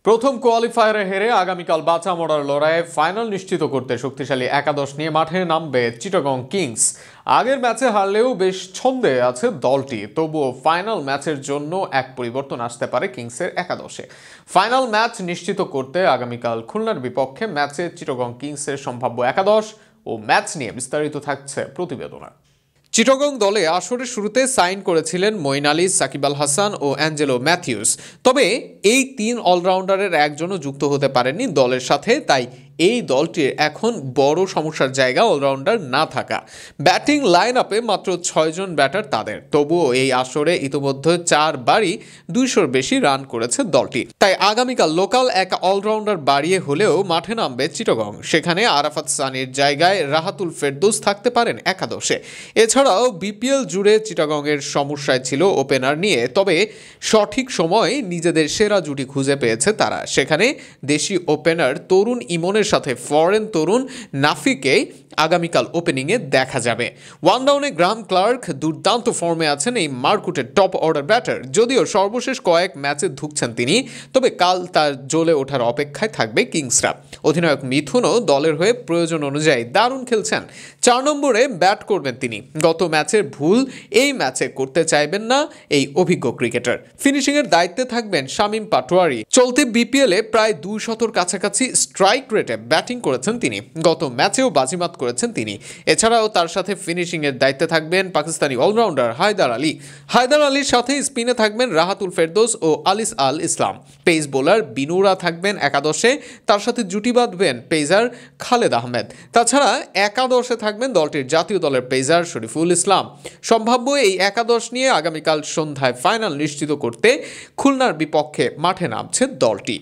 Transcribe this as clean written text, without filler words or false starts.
প্রথম কোয়ালিফায়ারে হেরে আগামীকাল বাঁচা মরার লড়াইয়ে ফাইনাল নিশ্চিত করতে শক্তিশালী একাদশ নিয়ে মাঠে নামবে চিটাগং কিংস। আগের ম্যাচে হারলেও বেশ ছন্দে আছে দলটি, তবুও ফাইনাল ম্যাচের জন্য এক পরিবর্তন আসতে পারে কিংসের একাদশে। ফাইনাল ম্যাচ নিশ্চিত করতে আগামীকাল খুলনার বিপক্ষে ম্যাচে চিটাগং কিংসের সম্ভাব্য একাদশ ও ম্যাচ নিয়ে বিস্তারিত থাকছে প্রতিবেদনে। চিটাগং দলে আসরের শুরুতে সাইন করেছিলেন মঈন আলী, সাকিব আল হাসান ও অ্যাঞ্জেলো ম্যাথিউস। তবে এই তিন অলরাউন্ডারের একজনও যুক্ত হতে পারেননি দলের সাথে, তাই এই দলটির এখন বড় সমস্যার জায়গা অলরাউন্ডার না থাকা। ব্যাটিং লাইন আপে মাত্র 6 জন ব্যাটার তাদের, তবুও এই আসরে ইতিমধ্যে 4 বারই 200-র বেশি রান করেছে দলটি। তাই আগামীকাল লোকাল এক অলরাউন্ডার বাড়িয়ে হলেও মাঠে নামবে চিটাগং। সেখানে আরাফাত সানির জায়গায় রাহাতুল ফেরদৌস থাকতে পারেন একাদশে। এছাড়াও বিপিএল জুড়ে চিটাগংয়ের সমস্যায় ছিল ওপেনার নিয়ে, তবে সঠিক সময়ে নিজেদের সেরা জুটি খুঁজে পেয়েছে তারা। সেখানে দেশি ওপেনার তরুণ ইমনের সাথে ফরেন তরুণ নাফিকে আগামীকাল ওপেনিংয়ে দেখা যাবে। ওয়ান ডাউনে গ্রাহাম ক্লার্ক দুর্দান্ত ফর্মে আছেন এই মারকুটের টপ অর্ডার ব্যাটার। যদিও সর্বশেষ কয়েক ম্যাচে ধুঁকছেন তিনি, তবে কাল তার জ্বলে ওঠার অপেক্ষায় থাকবে কিংসরা। অধিনায়ক মিথুনও দলের হয়ে প্রয়োজন অনুযায়ী দারুণ খেলছেন। 4 নম্বরে ব্যাট করবেন তিনি। গত ম্যাচের ভুল এই ম্যাচে করতে চাইবেন না এই অভিজ্ঞ ক্রিকেটার। ফিনিশিংয়ের দায়িত্বে থাকবেন শামীম পাটোয়ারি। চলতি বিপিএলে প্রায় 200-র কাছাকাছি স্ট্রাইক রেটে ব্যাটিং করেছেন তিনি। গত ম্যাচেও বাজিমাত করেছেন তিনি। এছাড়াও তার সাথে ফিনিশিংয়ের দায়িত্বে থাকবেন পাকিস্তানি অলরাউন্ডার হায়দার আলী। হায়দার আলীর সাথে স্পিনে থাকবেন রাহাতুল ফেরদৌস ও আলিস আল ইসলাম। পেস বোলার বিনুরা থাকবেন একাদশে, তার সাথে জুটি বাঁধবেন পেসার খালেদ আহমেদ। তাছাড়া একাদশে থাকবেন দলটির জাতীয় দলের পেসার শরীফুল ইসলাম। সম্ভাব্য এই একাদশ নিয়ে আগামীকাল সন্ধ্যায় ফাইনাল নিশ্চিত করতে খুলনার বিপক্ষে মাঠে নামছে দলটি।